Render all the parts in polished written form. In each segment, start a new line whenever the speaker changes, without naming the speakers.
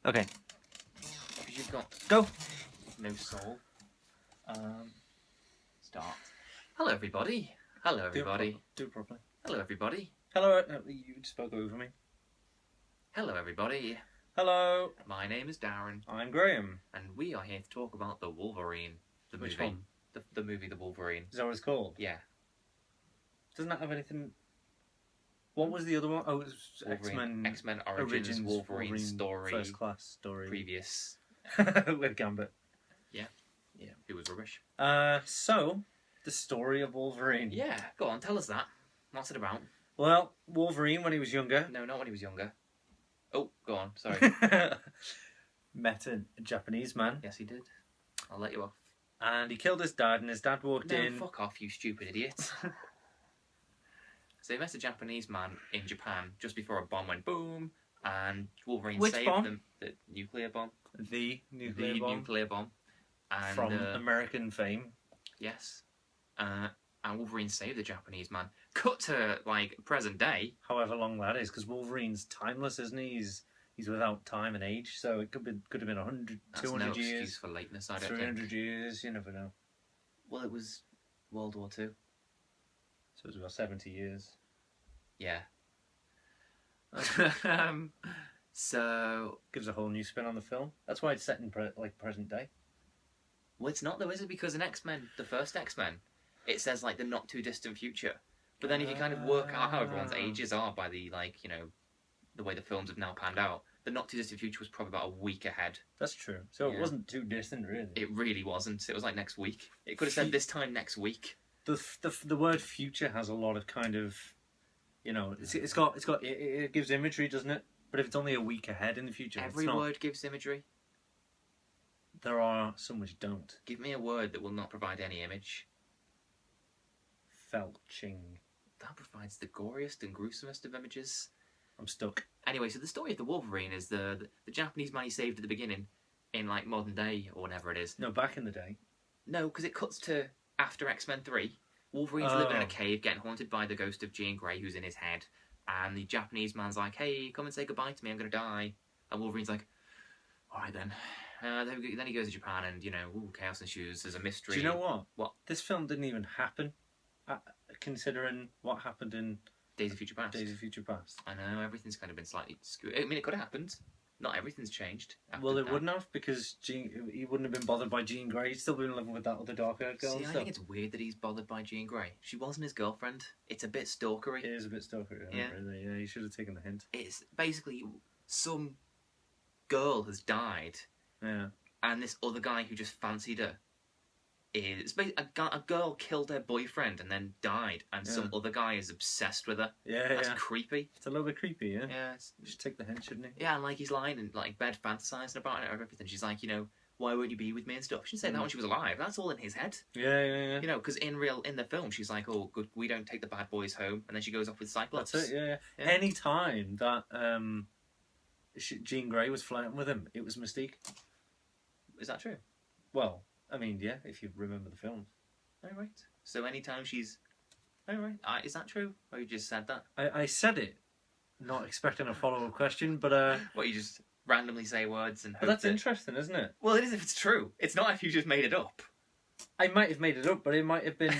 Okay.
Because you've got
Go.
no soul. Start. Hello, everybody. Hello, everybody.
Do it properly.
Hello, everybody.
Hello. You spoke over me.
Hello, everybody.
Hello.
My name is Darren,
I'm Graham.
and we are here to talk about the Wolverine, the
Which
movie.
one?
The movie, The Wolverine.
Is that what it's called?
Yeah.
Doesn't that have anything... What was the other one? Oh, it was
Wolverine,
X-Men...
X-Men Origins, Wolverine story.
First class story.
Previous.
With Gambit.
Yeah. It was rubbish.
So, the story of Wolverine.
Yeah, go on, tell us that. What's it about?
Well, Wolverine, when he was younger...
No, not when he was younger. Oh, go on, sorry.
met a Japanese man.
Yes, he did. I'll let you off.
And he killed his dad, and his dad walked in...
fuck off, you stupid idiot. So he met a Japanese man in Japan just before a bomb went boom, and Wolverine saved them. The nuclear bomb.
The nuclear bomb.
And,
from American fame.
Yes. And Wolverine saved the Japanese man. Cut to, like, present day.
However long that is, because Wolverine's timeless, isn't he? He's without time and age, so it could have been 100,
That's
200
no
years.
Excuse for lateness, I don't
300
think.
years, you never know.
Well, it was World War II.
So it was about 70 years.
Yeah. So...
Gives a whole new spin on the film. That's why it's set in present day.
Well, it's not though, is it? Because in X-Men, the first X-Men, it says, like, the not-too-distant future. But then if you kind of work out how everyone's ages are by the, like, you know, the way the films have now panned out, the not-too-distant future was probably about a week ahead.
That's true. So
Yeah.
It wasn't too distant, really.
It really wasn't. It was, like, next week. It could have said this time next week.
The word future has a lot of kind of, you know, it gives imagery, doesn't it? But if it's only a week ahead in the future,
Every word gives imagery.
There are some which don't.
Give me a word that will not provide any image.
Felching.
That provides the goriest and gruesomest of images.
I'm stuck.
Anyway, so the story of the Wolverine is the Japanese man he saved at the beginning, in, like, modern day or whatever it is.
No, back in the day.
No, because it cuts to after X-Men 3. Wolverine's living in a cave, getting haunted by the ghost of Jean Grey, who's in his head. And the Japanese man's like, hey, come and say goodbye to me, I'm going to die. And Wolverine's like, alright then. Then he goes to Japan and, you know, chaos ensues. There's a mystery.
Do you know what?
What?
This film didn't even happen, considering what happened in
Days of Future Past.
Days of Future Past.
I know, everything's kind of been slightly skewed. I mean, it could have happened. Not everything's changed.
Well, it wouldn't have, because he wouldn't have been bothered by Jean Grey. He'd still been living with that other dark-haired girl.
See, I think it's weird that he's bothered by Jean Grey. She wasn't his girlfriend. It's a bit stalkery.
It is a bit stalkery,
Yeah.
Really. Yeah, he should have taken the hint.
It's basically some girl has died.
Yeah.
And this other guy who just fancied her is a girl killed her boyfriend and then died, and some other guy is obsessed with her.
Yeah,
That's creepy.
It's a little bit creepy, yeah.
Yeah,
You should take the hint, shouldn't he?
yeah, and like he's lying in like bed, fantasizing about it or everything. She's like, you know, why won't you be with me and stuff? She didn't say that when she was alive. That's all in his head.
Yeah.
You know, because in the film, she's like, oh, good, we don't take the bad boys home, and then she goes off with Cyclops.
That's it. Yeah. Any time that Jean Grey was flirting with him, it was Mystique.
Is that true?
Well, I mean, yeah, if you remember the films.
Oh, right. So anytime she's... Oh, right. Is that true? Or you just said that?
I said it, not expecting a follow-up question, but...
What, you just randomly say words and hope
But that's interesting, isn't it?
Well, it is if it's true. It's not if you just made it up.
I might have made it up, but it might have been...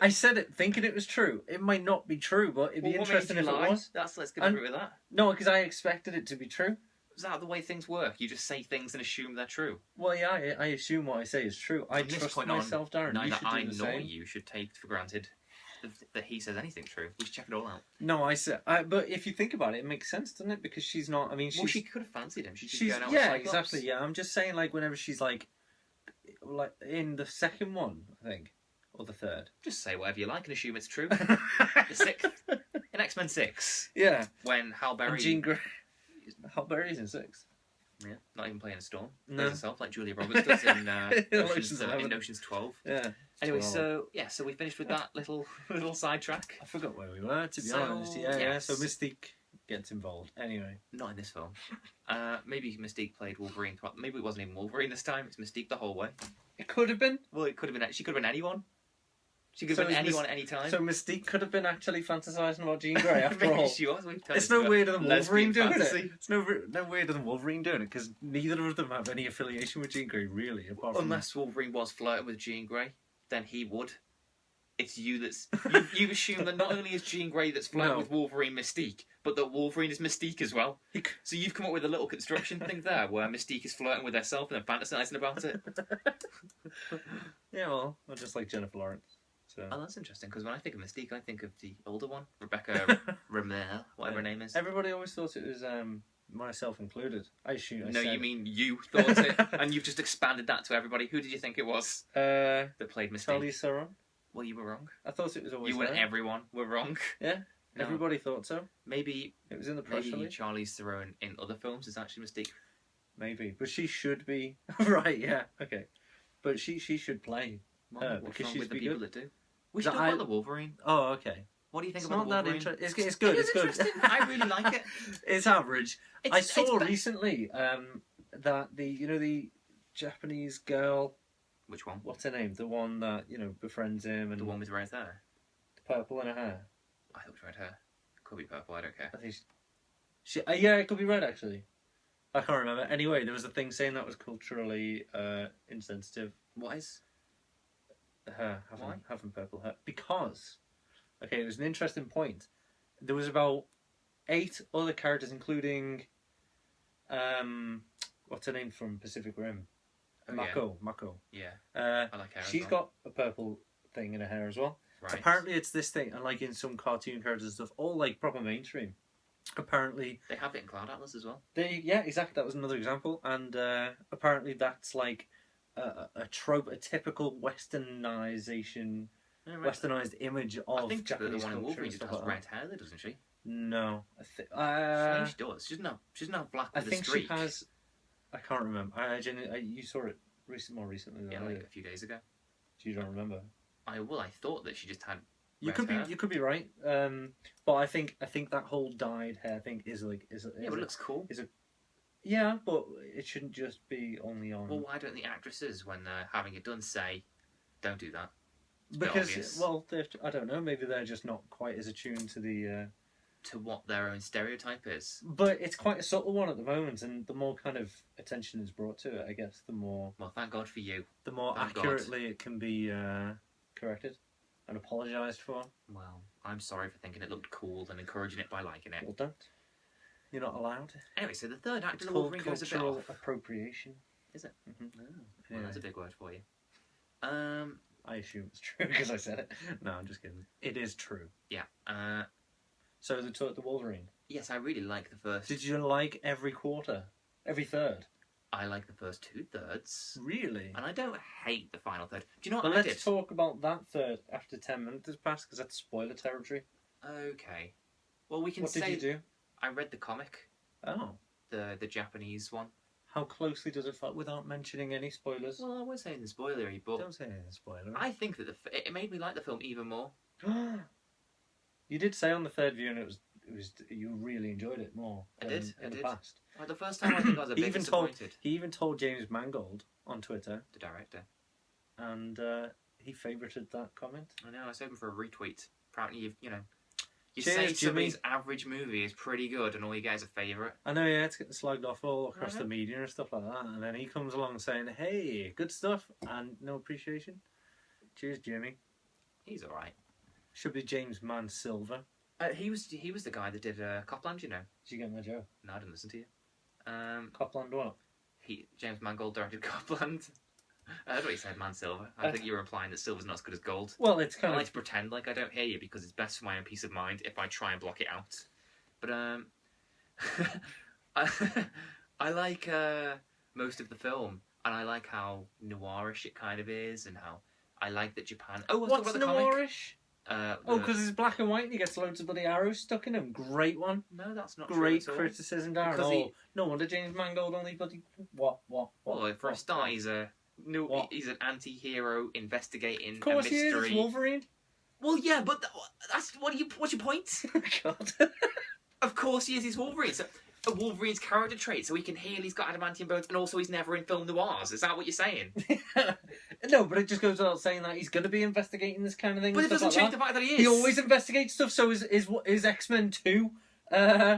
I said it thinking it was true. It might not be true, but it'd be interesting if it was.
Let's get through with that.
No, because I expected it to be true.
Is that the way things work? You just say things and assume they're true?
Well, yeah, I assume what I say is true. I trust myself, Darren.
Neither I nor
same.
you should take for granted that he says anything true. We should check it all out.
No, but if you think about it, it makes sense, doesn't it? Because she's not. I mean,
she could have fancied him. She's going out with
yeah,
Cyclops.
exactly. Yeah, I'm just saying, like, whenever she's like in the second one, I think, or the third.
Just say whatever you like and assume it's true. The sixth, in X-Men 6.
Yeah.
When Hal Berry.
And Jean Grey. Hal Berry's in 6.
Yeah, not even playing a storm.
No.
Plays herself like Julia Roberts does in Ocean's 12.
Yeah.
Anyway, so we finished with that little sidetrack.
I forgot where we were, to be honest. Yeah. So Mystique gets involved. Anyway.
Not in this film. Maybe Mystique played Wolverine. Maybe it wasn't even Wolverine this time. It's Mystique the whole way.
It could have been.
Well, it could have been. She could have been anyone. She could have been anyone at any time.
So Mystique could have been actually fantasizing about Jean Grey after
Maybe
all.
she was.
It's no weirder than Wolverine doing
fantasy.
it. It's no weirder than Wolverine doing it because neither of them have any affiliation with Jean Grey, really. Apart from
Unless Wolverine was flirting with Jean Grey, then he would. It's you that's... You assume that not only is Jean Grey that's flirting with Wolverine Mystique, but that Wolverine is Mystique as well. So you've come up with a little construction thing there, where Mystique is flirting with herself and then fantasizing about it.
Yeah, well, I just like Jennifer Lawrence. So.
Oh, that's interesting, because when I think of Mystique, I think of the older one, Rebecca Ramel, whatever her name is.
Everybody always thought it was, myself included.
You mean you thought it, and you've just expanded that to everybody. Who did you think it was that played Mystique?
Charlize Theron.
Well, you were wrong.
I thought it was always
You and everyone were wrong.
Yeah,
no.
Everybody thought so.
Maybe
it was in the press release.
Charlize Theron in other films is actually Mystique.
Maybe, but she should be right. Yeah, okay, but she should play her because she's
with the people
good.
that do. We should talk about the Wolverine.
Oh, okay.
What do you think
It's
about
not
the
that
Wolverine?
interesting. It's good. It's good.
I really like it.
It's average. I saw recently that the Japanese girl.
Which one?
What's her name? The one that befriends him and
the one with red hair.
Purple in her hair.
I thought it was red hair. Could be purple. I don't care.
I think yeah, it could be red actually. I can't remember. Anyway, there was a thing saying that was culturally insensitive.
What is?
Having purple hair because it was an interesting point. There was about 8 other characters, including what's her name from Pacific Rim? Mako.
Yeah.
I
like her.
She's got a purple thing in her hair as well.
Right.
Apparently, it's this thing, and like in some cartoon characters and stuff, all like proper mainstream. Apparently,
they have it in Cloud Atlas as well.
Yeah, exactly. That was another example, and apparently that's like a trope, a typical westernization, westernized image of
I think
Japanese
the one in
culture.
Wolverine just has red hair, though, doesn't she?
No,
she does. She's not black with
I think
a streak.
she has. I can't remember. You saw it more recently.
Yeah, like a few days ago.
You don't remember?
I thought that she just had.
You could be right. But I think that whole dyed hair thing is but it
looks cool.
Yeah, but it shouldn't just be only on.
Well, why don't the actresses, when they're having it done, say, "Don't do that"?
Because I don't know. Maybe they're just not quite as attuned to the.
To what their own stereotype is.
But it's quite a subtle one at the moment, and the more kind of attention is brought to it, I guess, the more...
Well, thank God for you.
The more accurately it can be corrected and apologised for.
Well, I'm sorry for thinking it looked cool and encouraging it by liking it.
Well, don't. You're not allowed.
Anyway, so the third act of the
called
Wolverine goes a bit
cultural
off.
appropriation.
Is it?
Mm-hmm.
Oh, well, that's a big word for you.
I assume it's true because I said it. No, I'm just kidding. It is true.
Yeah.
So the Wolverine.
Yes, I really like the first.
Did you like every quarter? Every third?
I like the first 2/3.
Really?
And I don't hate the final third. Do you know what
I
did?
Let's talk about that third after 10 minutes has passed, because that's spoiler territory.
Okay. Well, we can
What did you do?
I read the comic.
Oh.
The Japanese one.
How closely does it follow, without mentioning any spoilers?
Well, I was saying the spoilery, but...
Don't say any spoiler.
I think that it made me like the film even more.
You did say on the third viewing you really enjoyed it more than in the past.
Like the first time I think I was a bit disappointed.
He even told James Mangold on Twitter,
the director,
and he favorited that comment.
I know. I was hoping for a retweet. Apparently, you
Cheers,
say
Jimmy.
somebody's average movie is pretty good, and all you get is a favourite.
I know, yeah, it's getting slagged off all across the media and stuff like that, and then he comes along saying, "Hey, good stuff," and no appreciation. Cheers, Jimmy.
He's all right.
Should be James Man Silver.
He was the guy that did Copland, you know.
Did you get my joke?
No, I didn't listen to you.
Copland what?
James Mangold directed Copland. I heard what you said, Man Silver. I think you were implying that silver's not as good as gold.
Well, it's kind
I
of...
like to pretend like I don't hear you because it's best for my own peace of mind if I try and block it out. But I like most of the film, and I like how noirish it kind of is, and how I like that Japan... Oh, let's talk about the
noirish?
Comic.
Because it's black and white and he gets loads of bloody arrows stuck in him. Great one.
No, that's not
Great
true at all.
criticism, Darren. No wonder James Mangold only bloody... What?
Well, for a start, he's an anti-hero investigating
of course
a mystery.
He is, it's Wolverine.
Well, yeah, but what's your point?
God.
Of course he is, he's Wolverine. So, Wolverine's character trait, so he can heal, he's got adamantium bones, and also he's never in film noirs. Is that what you're saying?
No, but it just goes without saying that he's going to be investigating this kind of thing.
But it doesn't change the fact that he is.
He always investigates stuff. So is X-Men 2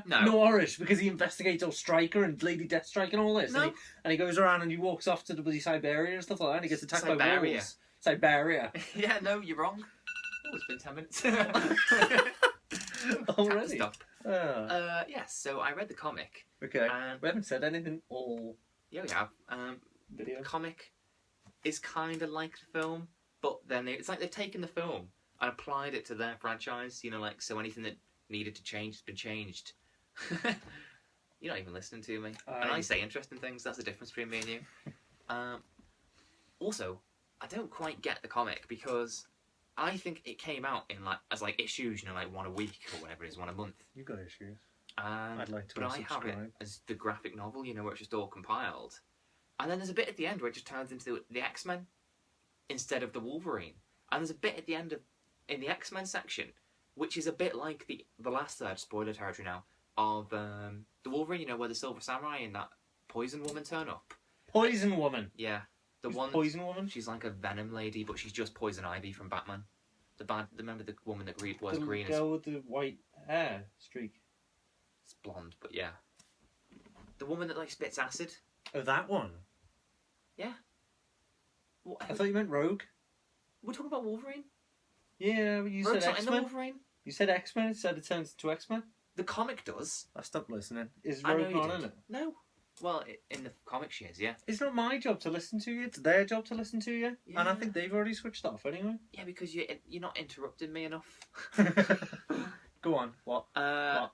Norris, because he investigates all Stryker and Lady Deathstrike and all this.
No.
And he goes around and he walks off to the bloody Siberia and stuff like that, and he gets attacked by wolves. Siberia.
Yeah, no, you're wrong. Oh, it's been 10 minutes.
Already?
Stop. Yes, so I read the comic.
Okay. We haven't said anything all...
Yeah, we have.
Video.
The comic is kind of like the film, but then it's like they've taken the film and applied it to their franchise, you know, like, so anything that needed to change has been changed. You're not even listening to me. And I say interesting things, that's the difference between me and you. Also, I don't quite get the comic because I think it came out in as issues, you know, like one a week or whatever it is, one a month.
You've got issues.
I'd like to But I have it as the graphic novel, you know, where it's just all compiled. And then there's a bit at the end where it just turns into the X-Men instead of the Wolverine. And there's a bit at the end in the X-Men section, which is a bit like the last third, spoiler territory now, of the Wolverine, you know, where the Silver Samurai and that Poison Woman turn up.
Poison Woman?
Yeah.
The one Poison Woman?
She's like a Venom lady, but she's just Poison Ivy from Batman. Remember the woman that was green?
The girl with the white hair streak.
It's blonde, but yeah. The woman that spits acid.
Oh, that one?
Yeah.
What, I thought you meant Rogue.
We're talking about Wolverine?
Yeah, you
Rogue's
said
not
X-Men.
in the Wolverine?
You said X-Men, it said it turns into X-Men.
The comic does.
I stopped listening. Is Rogue not in it?
No. Well, in the comic she is, yeah.
It's not my job to listen to you, it's their job to listen to you. Yeah. And I think they've already switched off anyway.
Yeah, because you're not interrupting me enough.
Go on, what?
What?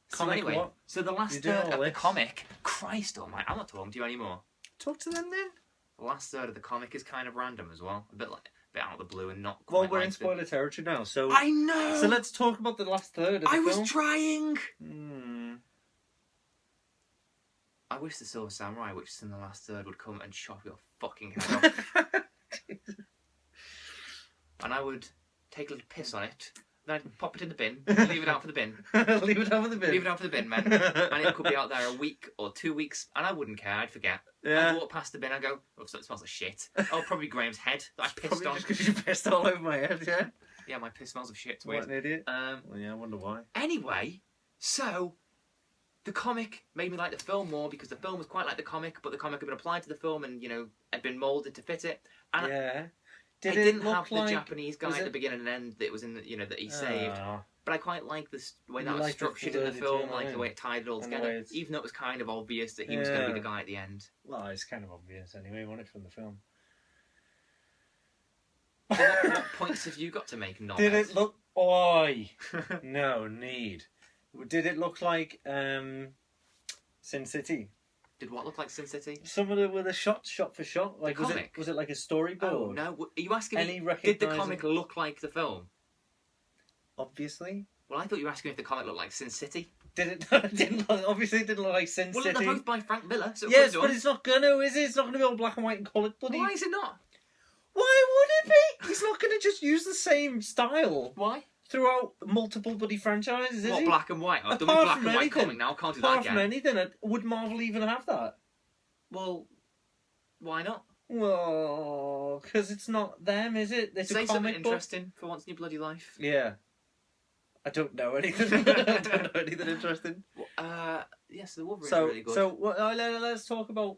So
comic
anyway,
what?
So the last third of the comic, Christ almighty, I'm not talking to you anymore.
Talk to them then.
The last third of the comic is kind of random as well. A bit out of the blue and not quite.
Well, we're in spoiler territory now, so...
I know!
So let's talk about the last third of the film.
I was trying! I wish the Silver Samurai, which is in the last third, would come and chop your fucking head off. And I would take a little piss on it, then I'd pop it in the bin, leave it out for the bin.
Leave it out for the bin?
Leave it out for the bin, man. And it could be out there a week or 2 weeks, and I wouldn't care, I'd forget.
Yeah.
I'd walk past the bin, I'd go, oh, so it smells like shit. Oh, probably Graham's head that I pissed on.
Just because you pissed all over my head, yeah?
Yeah, my piss smells of shit.
What an idiot.
Well,
yeah, I wonder why.
Anyway, so... The comic made me like the film more because the film was quite like the comic, but the comic had been applied to the film and, you know, had been moulded to fit it. And
yeah.
It didn't have the Japanese guy at the beginning and end that was in the, you know, that he saved. But I quite like the way that was structured in the film, like the way it tied it all together. Even though it was kind of obvious that he was going to be the guy at the end.
Well, it's kind of obvious anyway, wasn't it, from the film?
What points have you got to make?
Did it look... Oi! No need. Did it look like Sin City?
Did what look like Sin City?
Some of the shot for shot. Like was it like a storyboard?
Oh no! Are you asking me? Did the comic look like the film?
Obviously.
Well, I thought you were asking if the comic looked like Sin City.
Did it? Obviously, it didn't look like Sin City.
Well, they're both by Frank Miller. So
yes, but it's not gonna, is it? It's not gonna be all black and white and coloured, bloody.
Why is it not?
Why would it be? He's not gonna just use the same style.
Why?
Throughout multiple bloody franchises, is
what,
he?
black and white? I've done black and white comic now. I can't do that again.
Apart from anything, would Marvel even have that?
Well, why not?
Well, because it's not them, is it? It's
Say
a comic
something
book.
interesting for once in your bloody life.
Yeah. I don't know anything. I don't know anything interesting.
Yes, the Wolverine's really good.
So let's talk about...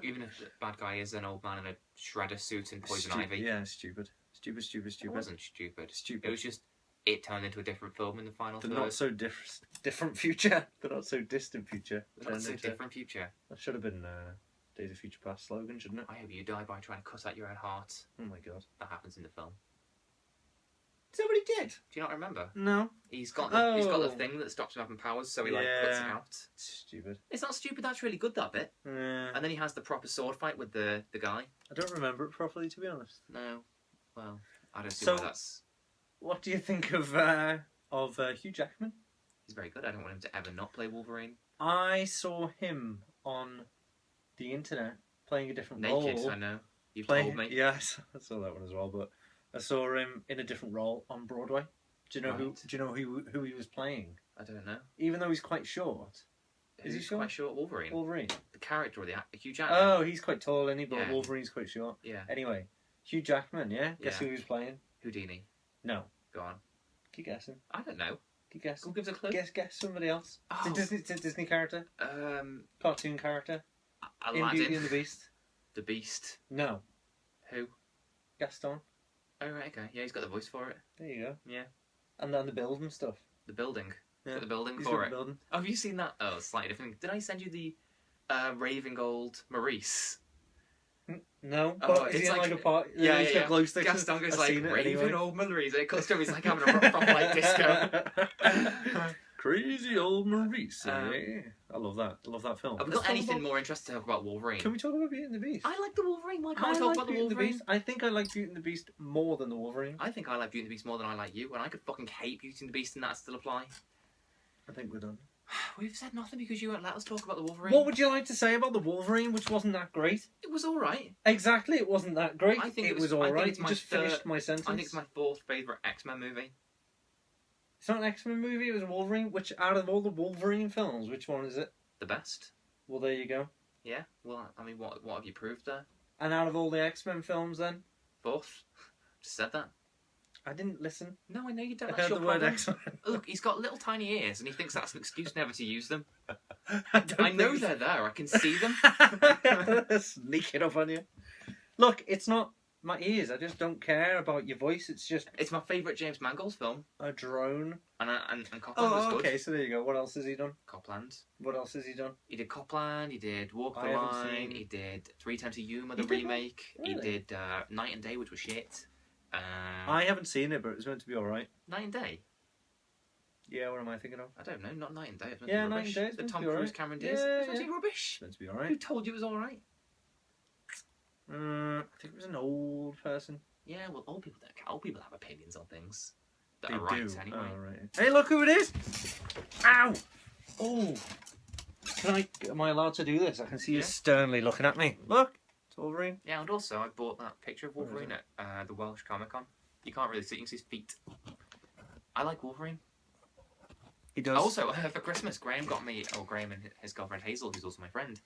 Even if the bad guy is an old man in a shredder suit and Poison Ivy.
Yeah, stupid. Stupid.
It wasn't stupid.
Stupid.
It was just, it turned into a different film in the final third.
The not so different future. The not so distant future.
The not so different future.
That should have been Days of Future Past slogan, shouldn't it?
I hope you die by trying to cut out your own heart.
Oh my god.
That happens in the film.
Is that what he did?
Do you not remember?
No.
He's got the thing that stops him having powers, so he cuts it out.
Stupid.
It's not stupid, that's really good, that bit.
Yeah.
And then he has the proper sword fight with the guy.
I don't remember it properly, to be honest.
No. Well, I don't see why that's...
What do you think of Hugh Jackman?
He's very good. I don't want him to ever not play Wolverine.
I saw him on the internet playing a different role.
Naked, I know. You've told me.
Yes, I saw that one as well, but I saw him in a different role on Broadway. Do you know who he was playing?
I don't know.
Even though he's quite short, Is he
Who's
short?
quite short? Wolverine.
Wolverine.
The character or the Hugh Jackman?
Oh, he's quite tall, isn't he? But
Yeah.
Wolverine's quite short.
Yeah.
Anyway, Hugh Jackman, yeah? Guess
Yeah.
who he's playing?
Houdini.
No.
Go on.
Keep guessing.
I don't know.
Keep guessing.
Who gives a clue?
Guess somebody else.
Oh.
It's a Disney character. Cartoon character. In Beauty
Aladdin.
and the Beast.
The Beast.
No.
Who?
Gaston.
Oh, right, okay. Yeah, he's got the voice for it.
There you go.
Yeah.
And then the building stuff.
The building.
Yeah.
Got the building
He's
for
got
it.
the building.
Oh, have you seen that? Oh, slightly different. Did I send you the raving gold Maurice?
No,
Oh,
but is
it's
he in
like-
like a part?
Yeah,
he's
yeah,
got glow sticks.
Gaston goes
I've
like,
seen it
raving
anyway.
old Maurice. And it cuts to him, he's like having a proper like disco.
Crazy old Maurice.
Um,
I love that. I love that film.
Have we
Let's
got
talk
anything
about-
more interesting to talk about Wolverine?
Can we talk about Beauty and the Beast?
I like the Wolverine. Why can't
I
we talk
like
about the
Beauty and the
Wolverine?
Beast. I think I like Beauty and the Beast more than the Wolverine.
I think I like Beauty and the Beast more than I like you, and I could fucking hate Beauty and the Beast and that still apply.
I think we're done.
We've said nothing because you won't let us talk about the Wolverine.
What would you like to say about the Wolverine, which wasn't that great?
It was alright.
Exactly, it wasn't that great.
I think
it
it
was
was- I think
alright.
it's
You
my
just finished my sentence.
I think it's my fourth favourite X-Men movie.
It's not an X-Men movie, it was Wolverine. Which, out of all the Wolverine films, which one is it?
The best.
Well, there you go.
Yeah, well, I mean, what have you proved there?
And out of all the X-Men films, then?
Fourth. Just said that.
I didn't listen.
No, I know you don't.
I
That's
heard
your
the word
problem.
X-Men.
Look, he's got little tiny ears, and he thinks that's an excuse never to use them.
don't
I know
think-
they're there. I can see them.
Sneaking up on you. Look, it's not my ears. I just don't care about your voice. It's just
It's my favourite James Mangold film,
a drone.
and Copland was
Oh,
good.
okay. So there you go. What else has he done?
Copland.
What else has he done?
He did Copland. He did Walk the
I haven't
Line.
seen-
He did Three Times a Yuma,
He
the
did that?
remake. He
Really?
did Night and Day, which was shit.
I haven't seen it, but it was meant to be all right.
Night and Day.
Yeah. What am I thinking of?
I don't know. Not Night and Day. It's meant
Yeah,
to be
Night
rubbish.
and Day, it's
The
meant to
Tom
be
Cruise
alright.
Cameron
Yeah,
Diaz. It's meant to
yeah.
be rubbish.
It's meant to be all
Who
right.
told you it was all right?
I think it was an old person.
Yeah, well, old people don't care. Old people have opinions on things that
They
are right
do.
anyway.
Oh, right. Hey, look who it is! Ow! Oh! Am I allowed to do this? I can see you
Yeah.
sternly looking at me. Look! It's Wolverine.
Yeah, and also I bought that picture of
Where is
Wolverine at the Welsh Comic Con. You can't really see it, you can see his feet. I like Wolverine.
He does.
Also, for Christmas, Graham got me, Graham and his girlfriend Hazel, who's also my friend.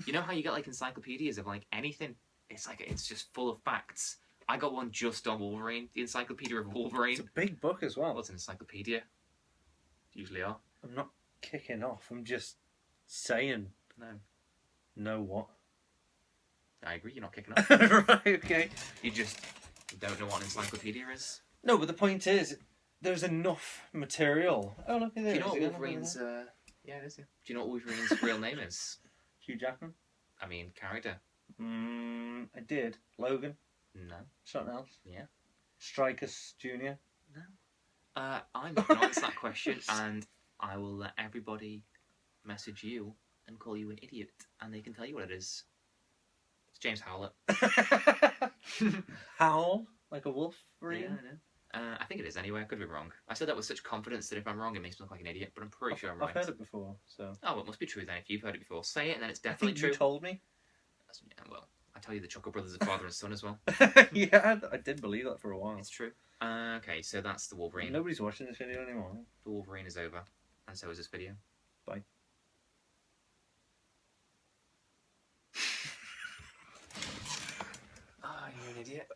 You know how you get like encyclopedias of like anything? It's just full of facts. I got one just on Wolverine, the Encyclopedia of Wolverine.
It's a big book as well.
Well, it's an encyclopedia. Usually are.
I'm not kicking off. I'm just saying.
No.
Know what?
I agree, you're not kicking off.
Right, okay.
You just don't know what an encyclopedia is.
No, but the point is, there's enough material. Oh, look at
Do
this.
you know what Wolverine's... yeah, it is. Yeah. Do you know what Wolverine's real name is?
Hugh Jackman?
I mean, character.
I did. Logan?
No.
Something else?
Yeah.
Strikus Jr.?
I'm not going to answer that question, and I will let everybody message you and call you an idiot, and they can tell you what it is. It's James Howlett.
Howl? Like a wolf?
Yeah, I know. I think it is anyway. I could be wrong. I said that with such confidence that if I'm wrong, it makes me look like an idiot, but I'm pretty sure I'm right.
I've heard it before, so...
Oh, well, it must be true then. If you've heard it before, say it, and then it's
I
definitely
think
true.
you told me.
Yeah, well, I tell you the Chuckle Brothers are father and son as well.
Yeah, I did believe that for a while.
It's true. Okay, so that's the Wolverine.
Nobody's watching this video anymore.
The Wolverine is over, and so is this video.
Bye.
Ah, you're an idiot.